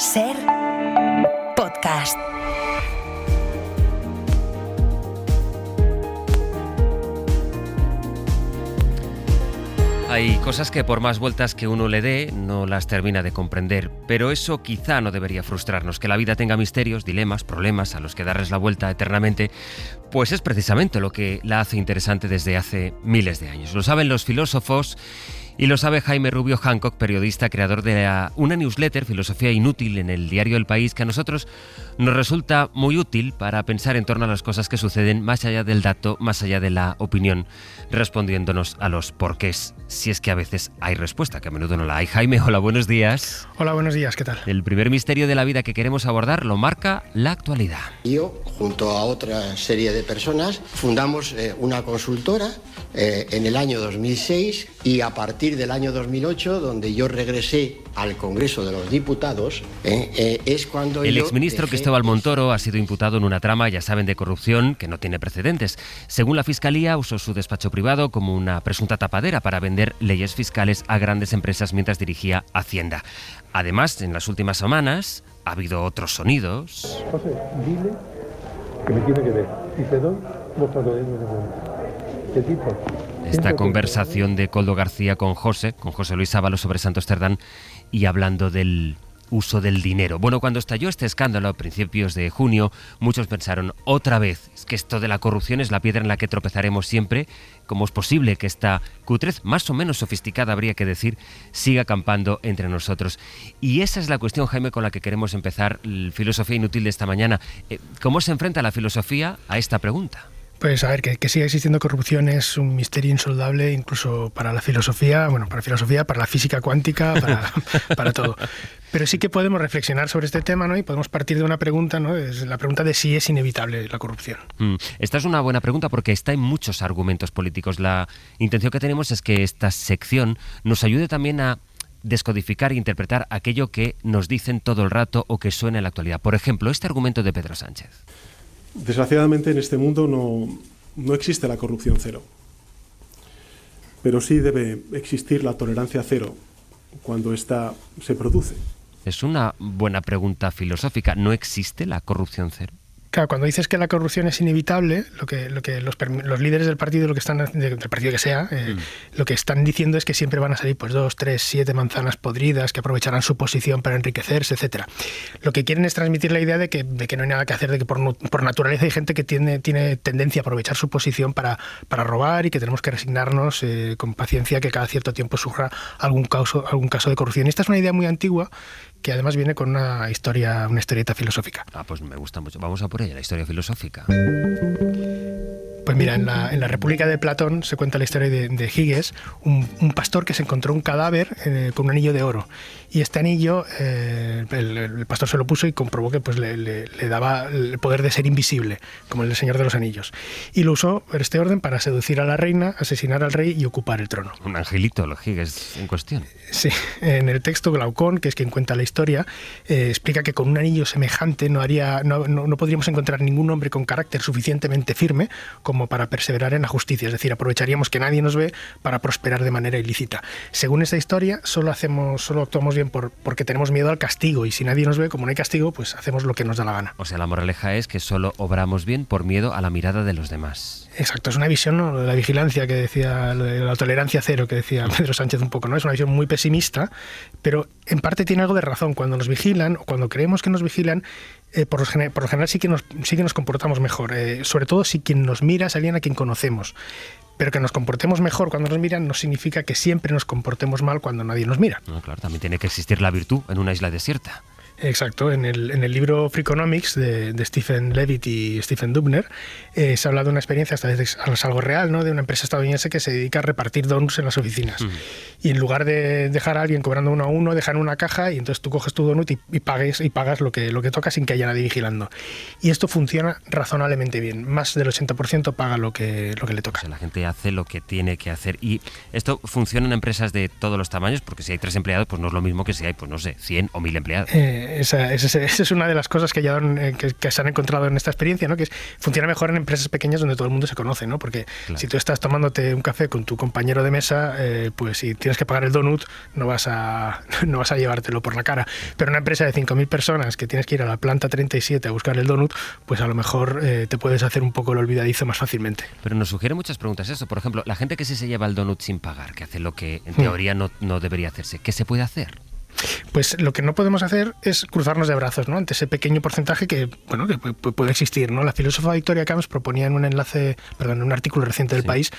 Ser podcast. Hay cosas que por más vueltas que uno le dé, no las termina de comprender, pero eso quizá no debería frustrarnos. Que la vida tenga misterios, dilemas, problemas a los que darles la vuelta eternamente, pues es precisamente lo que la hace interesante desde hace miles de años. Lo saben los filósofos y lo sabe Jaime Rubio Hancock, periodista, creador de una newsletter, Filosofía Inútil, en el diario El País, que a nosotros nos resulta muy útil para pensar en torno a las cosas que suceden más allá del dato, más allá de la opinión, respondiéndonos a los porqués, si es que a veces hay respuesta, que a menudo no la hay. Jaime, hola, buenos días. Hola, buenos días, ¿qué tal? El primer misterio de la vida que queremos abordar lo marca la actualidad. Yo, junto a otra serie de personas, fundamos una consultora en el año 2006 y a partir del año 2008, donde yo regresé al Congreso de los Diputados, es cuando el exministro Cristóbal Montoro ha sido imputado en una trama, ya saben, de corrupción que no tiene precedentes. Según la Fiscalía, usó su despacho privado como una presunta tapadera para vender leyes fiscales a grandes empresas mientras dirigía Hacienda. Además, en las últimas semanas ha habido otros sonidos. José, dile que me tiene que ver. Si te doy, vos te lo doy de vuelta. ¿Qué tipo? Esta conversación de Koldo García con José Luis Ábalos sobre Santos Cerdán y hablando del uso del dinero. Bueno, cuando estalló este escándalo a principios de junio, muchos pensaron, otra vez, es que esto de la corrupción es la piedra en la que tropezaremos siempre. ¿Cómo es posible que esta cutrez, más o menos sofisticada, habría que decir, siga campando entre nosotros? Y esa es la cuestión, Jaime, con la que queremos empezar Filosofía Inútil de esta mañana. ¿Cómo se enfrenta la filosofía a esta pregunta? Pues a ver, que siga existiendo corrupción es un misterio insondable incluso para la filosofía, para la física cuántica, para todo. Pero sí que podemos reflexionar sobre este tema, ¿no? Y podemos partir de una pregunta, ¿no? Es la pregunta de si es inevitable la corrupción. Esta es una buena pregunta porque está en muchos argumentos políticos. La intención que tenemos es que esta sección nos ayude también a descodificar e interpretar aquello que nos dicen todo el rato o que suena en la actualidad. Por ejemplo, este argumento de Pedro Sánchez. Desgraciadamente en este mundo no existe la corrupción cero, pero sí debe existir la tolerancia cero cuando ésta se produce. Es una buena pregunta filosófica. ¿No existe la corrupción cero? Claro, cuando dices que la corrupción es inevitable, lo que los líderes del partido, del partido que sea, lo que están diciendo es que siempre van a salir 2, 3, 7 manzanas podridas que aprovecharán su posición para enriquecerse, etcétera. Lo que quieren es transmitir la idea de que no hay nada que hacer, de que por naturaleza hay gente que tiene tendencia a aprovechar su posición para robar y que tenemos que resignarnos con paciencia que cada cierto tiempo surja algún caso de corrupción. Y esta es una idea muy antigua que además viene con una historieta filosófica. Pues me gusta mucho. Vamos a por ella, la historia filosófica. Pues mira, en la República de Platón se cuenta la historia de Giges, un pastor que se encontró un cadáver con un anillo de oro. Y este anillo, el pastor se lo puso y comprobó que pues, le daba el poder de ser invisible, como el Señor de los Anillos. Y lo usó por este orden para seducir a la reina, asesinar al rey y ocupar el trono. Un angelito, lo Giges en cuestión. Sí, en el texto Glaucón, que es quien cuenta la historia, explica que con un anillo semejante no podríamos encontrar ningún hombre con carácter suficientemente firme como para perseverar en la justicia, es decir, aprovecharíamos que nadie nos ve para prosperar de manera ilícita. Según esta historia, solo actuamos bien porque tenemos miedo al castigo, y si nadie nos ve, como no hay castigo, pues hacemos lo que nos da la gana. O sea, la moraleja es que solo obramos bien por miedo a la mirada de los demás. Exacto, es una visión, ¿no?, de la vigilancia que decía, de la tolerancia cero que decía Pedro Sánchez un poco, ¿no? Es una visión muy pesimista, pero en parte tiene algo de razón. Cuando nos vigilan, o cuando creemos que nos vigilan, por lo general sí que nos comportamos mejor, sobre todo si quien nos mira es alguien a quien conocemos. Pero que nos comportemos mejor cuando nos miran no significa que siempre nos comportemos mal cuando nadie nos mira. No, claro, también tiene que existir la virtud en una isla desierta. Exacto, en el libro Freakonomics de Stephen Levitt y Stephen Dubner se habla de una experiencia, esta vez es algo real, ¿no?, de una empresa estadounidense que se dedica a repartir donuts en las oficinas. Y en lugar de dejar a alguien cobrando 1 a 1, dejan una caja y entonces tú coges tu donut y pagas lo que toca sin que haya nadie vigilando. Y esto funciona razonablemente bien. Más del 80% paga lo que le toca. O sea, la gente hace lo que tiene que hacer. Y esto funciona en empresas de todos los tamaños, porque si hay 3 empleados, pues no es lo mismo que si hay, 100 o 1000 empleados. esa es una de las cosas que se han encontrado en esta experiencia, ¿no? Que funciona mejor en empresas pequeñas donde todo el mundo se conoce, ¿no? Porque si tú estás tomándote un café con tu compañero de mesa, pues si tienes que pagar el donut, no vas a llevártelo por la cara. Pero una empresa de 5.000 personas que tienes que ir a la planta 37 a buscar el donut, pues a lo mejor te puedes hacer un poco el olvidadizo más fácilmente. Pero nos sugiere muchas preguntas eso. Por ejemplo, la gente que sí se lleva el donut sin pagar, que hace lo que en teoría no debería hacerse, ¿qué se puede hacer? Pues lo que no podemos hacer es cruzarnos de brazos, ¿no? Ante ese pequeño porcentaje que puede existir, ¿no? La filósofa Victoria Camps proponía en un artículo reciente del País,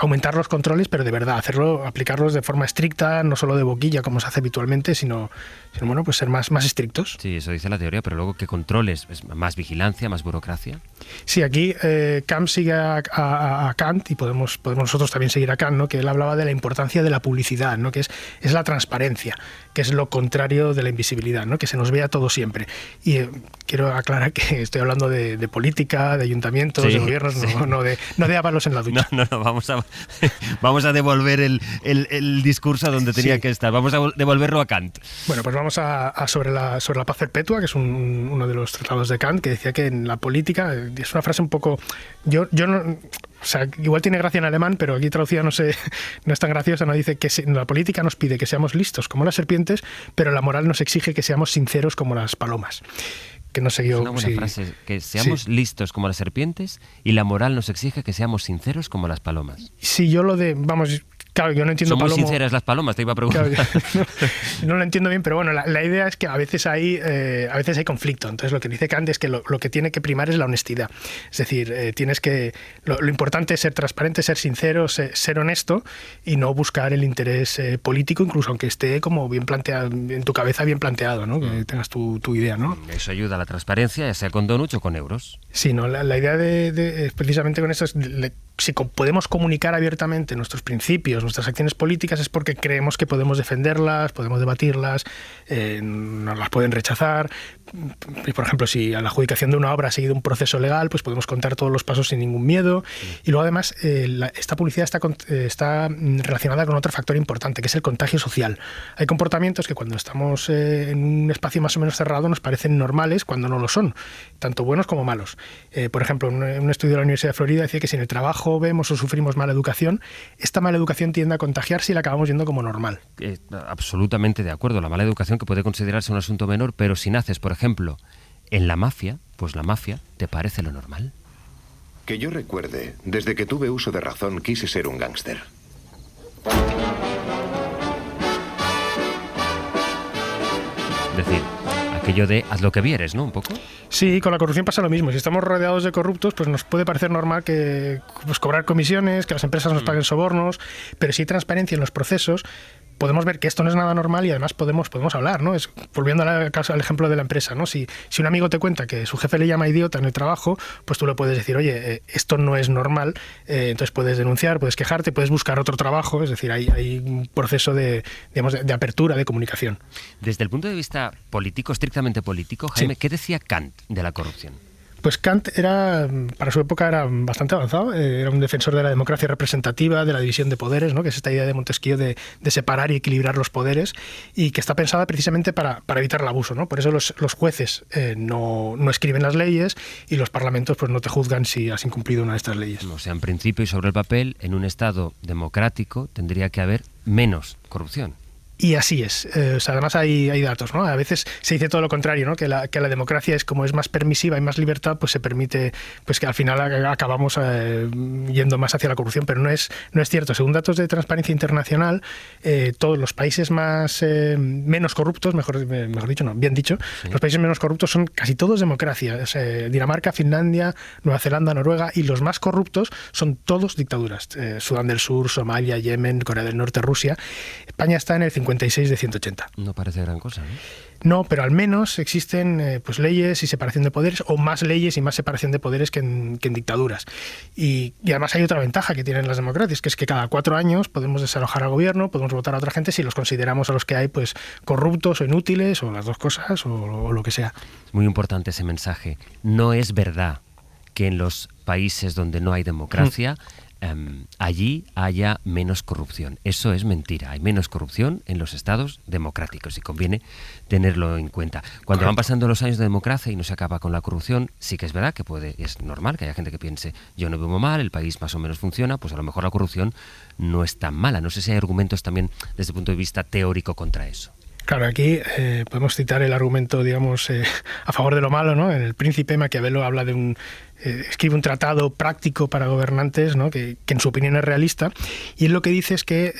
aumentar los controles, pero de verdad, aplicarlos de forma estricta, no solo de boquilla como se hace habitualmente, sino pues ser más estrictos. Sí, eso dice la teoría, pero luego ¿qué controles? ¿Más vigilancia, más burocracia? Sí, aquí Camps sigue a Kant, y podemos nosotros también seguir a Kant, ¿no? Que él hablaba de la importancia de la publicidad, ¿no? Que es la transparencia, que es lo contrario de la invisibilidad, ¿no? Que se nos vea todo siempre. Y quiero aclarar que estoy hablando de política, de ayuntamientos, de gobiernos, no de ábalos en la ducha. No, vamos a devolver el discurso a donde tenía que estar. Vamos a devolverlo a Kant. Bueno, pues vamos sobre la paz perpetua, que es uno de los tratados de Kant, que decía que en la política, es una frase un poco... Yo no... O sea, igual tiene gracia en alemán, pero aquí traducida no es tan graciosa. No dice que la política nos pide que seamos listos como las serpientes, pero la moral nos exige que seamos sinceros como las palomas. Que no sé yo. Es una buena frase, que seamos listos como las serpientes y la moral nos exige que seamos sinceros como las palomas. Sí, claro, yo no entiendo. Son muy sinceras las palomas, te iba a preguntar. Claro, no lo entiendo bien, pero bueno, la idea es que a veces hay conflicto. Entonces lo que dice Kant es que lo que tiene que primar es la honestidad. Es decir, lo importante es ser transparente, ser sincero, ser honesto y no buscar el interés político, incluso aunque esté como bien planteado, en tu cabeza bien planteado, ¿no? Que tengas tu idea, ¿no? Eso ayuda a la transparencia, ya sea con donuts o con euros. Sí, no, la idea precisamente con esto es... Si podemos comunicar abiertamente nuestros principios, nuestras acciones políticas, es porque creemos que podemos defenderlas, podemos debatirlas, nos las pueden rechazar. Por ejemplo, si a la adjudicación de una obra ha seguido un proceso legal, pues podemos contar todos los pasos sin ningún miedo. Y luego además esta publicidad está relacionada con otro factor importante, que es el contagio social. Hay comportamientos que cuando estamos en un espacio más o menos cerrado nos parecen normales cuando no lo son, tanto buenos como malos. Por ejemplo, un estudio de la Universidad de Florida decía que si en el trabajo vemos o sufrimos mala educación, esta mala educación tiende a contagiarse y la acabamos viendo como normal. Absolutamente de acuerdo. La mala educación, que puede considerarse un asunto menor, pero si naces, por ejemplo, en la mafia, pues la mafia te parece lo normal. Que yo recuerde, desde que tuve uso de razón quise ser un gángster. Es decir, aquello de haz lo que vieres, ¿no? Un poco. Sí, con la corrupción pasa lo mismo. Si estamos rodeados de corruptos, pues nos puede parecer normal que cobrar comisiones, que las empresas nos paguen sobornos, pero si hay transparencia en los procesos, podemos ver que esto no es nada normal y además podemos hablar, ¿no? Volviendo al ejemplo de la empresa, ¿no? Si un amigo te cuenta que su jefe le llama idiota en el trabajo, pues tú le puedes decir, oye, esto no es normal, entonces puedes denunciar, puedes quejarte, puedes buscar otro trabajo, es decir, hay un proceso de apertura, de comunicación. Desde el punto de vista político, estrictamente político, Jaime, ¿qué decía Kant de la corrupción? Pues Kant para su época era bastante avanzado, era un defensor de la democracia representativa, de la división de poderes, ¿no? Que es esta idea de Montesquieu de separar y equilibrar los poderes, y que está pensada precisamente para evitar el abuso, ¿no? Por eso los jueces no escriben las leyes y los parlamentos pues no te juzgan si has incumplido una de estas leyes. O sea, en principio y sobre el papel, en un Estado democrático tendría que haber menos corrupción. Y así es. Además hay datos, ¿no? A veces se dice todo lo contrario, ¿no? Que la democracia es como es más permisiva y más libertad, pues se permite pues que al final acabamos yendo más hacia la corrupción, pero no es cierto. Según datos de Transparencia Internacional, todos los países menos corruptos, bien dicho, sí. Los países menos corruptos son casi todos democracias. Dinamarca, Finlandia, Nueva Zelanda, Noruega, y los más corruptos son todos dictaduras. Sudán del Sur, Somalia, Yemen, Corea del Norte, Rusia. España está en el 56 de 180. No parece gran cosa, ¿no? No, pero al menos existen pues leyes y separación de poderes, o más leyes y más separación de poderes que en dictaduras. Y además hay otra ventaja que tienen las democracias, que es que cada 4 años podemos desalojar al gobierno, podemos votar a otra gente si los consideramos a los que hay pues corruptos o inútiles, o las dos cosas, o lo que sea. Es muy importante ese mensaje. No es verdad que en los países donde no hay democracia allí haya menos corrupción. Eso es mentira. Hay menos corrupción en los estados democráticos y conviene tenerlo en cuenta. Cuando van pasando los años de democracia y no se acaba con la corrupción, sí que es verdad que es normal que haya gente que piense, yo no vivo mal, el país más o menos funciona, pues a lo mejor la corrupción no es tan mala. No sé si hay argumentos también desde el punto de vista teórico contra eso. Claro, aquí podemos citar el argumento, digamos, a favor de lo malo, ¿no? En El Príncipe, Maquiavelo habla de escribe un tratado práctico para gobernantes, ¿no? que en su opinión es realista, y él lo que dice es que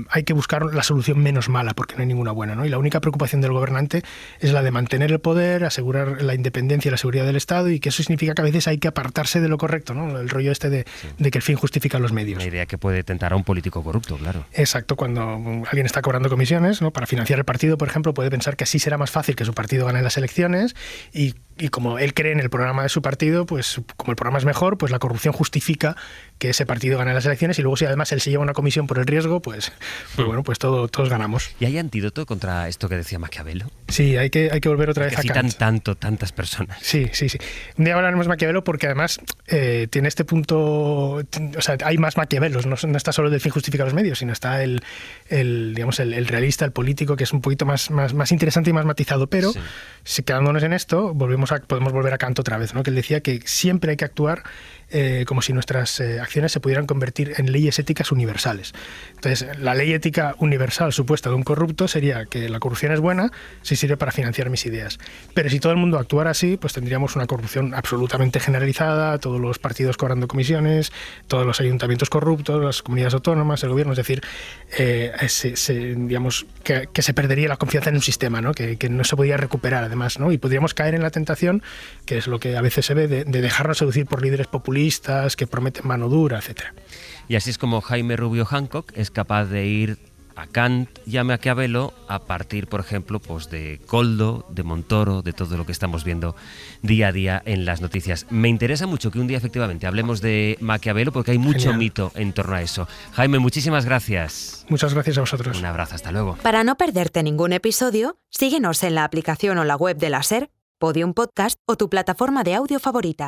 hay que buscar la solución menos mala, porque no hay ninguna buena, ¿no? Y la única preocupación del gobernante es la de mantener el poder, asegurar la independencia y la seguridad del Estado, y que eso significa que a veces hay que apartarse de lo correcto, ¿no? El rollo de que el fin justifica los medios. Una idea que puede tentar a un político corrupto, claro. Exacto, cuando alguien está cobrando comisiones, ¿no? Para financiar el partido, por ejemplo, puede pensar que así será más fácil que su partido gane las elecciones, y como él cree en el programa de su partido, pues como el programa es mejor, pues la corrupción justifica que ese partido gane las elecciones, y luego si además él se lleva una comisión por el riesgo, pues bueno, pues todos ganamos. ¿Y hay antídoto contra esto que decía Maquiavelo? Sí, hay que volver otra vez a Kant. Citan tantas personas. Sí. Un día hablaremos de Maquiavelo porque además tiene este punto, o sea, hay más Maquiavelos, no está solo del fin justifica los medios, sino está el realista, el político, que es un poquito más interesante y más matizado, pero si quedándonos en esto, podemos volver a Kant otra vez, ¿no? Que él decía que siempre hay que actuar como si nuestras acciones se pudieran convertir en leyes éticas universales. Entonces, la ley ética universal supuesta de un corrupto sería que la corrupción es buena si sirve para financiar mis ideas. Pero si todo el mundo actuara así, pues tendríamos una corrupción absolutamente generalizada, todos los partidos cobrando comisiones, todos los ayuntamientos corruptos, las comunidades autónomas, el gobierno. Es decir, digamos que se perdería la confianza en un sistema, ¿no? Que no se podría recuperar, además, ¿no? Y podríamos caer en la tentación, que es lo que a veces se ve, de dejarnos seducir por líderes populistas que prometen mano dura, etcétera. Y así es como Jaime Rubio Hancock es capaz de ir a Kant y a Maquiavelo a partir, por ejemplo, pues de Koldo, de Montoro, de todo lo que estamos viendo día a día en las noticias. Me interesa mucho que un día efectivamente hablemos de Maquiavelo porque hay mucho mito en torno a eso. Jaime, muchísimas gracias. Muchas gracias a vosotros. Un abrazo, hasta luego. Para no perderte ningún episodio, síguenos en la aplicación o la web de la SER, Podium Podcast o tu plataforma de audio favorita.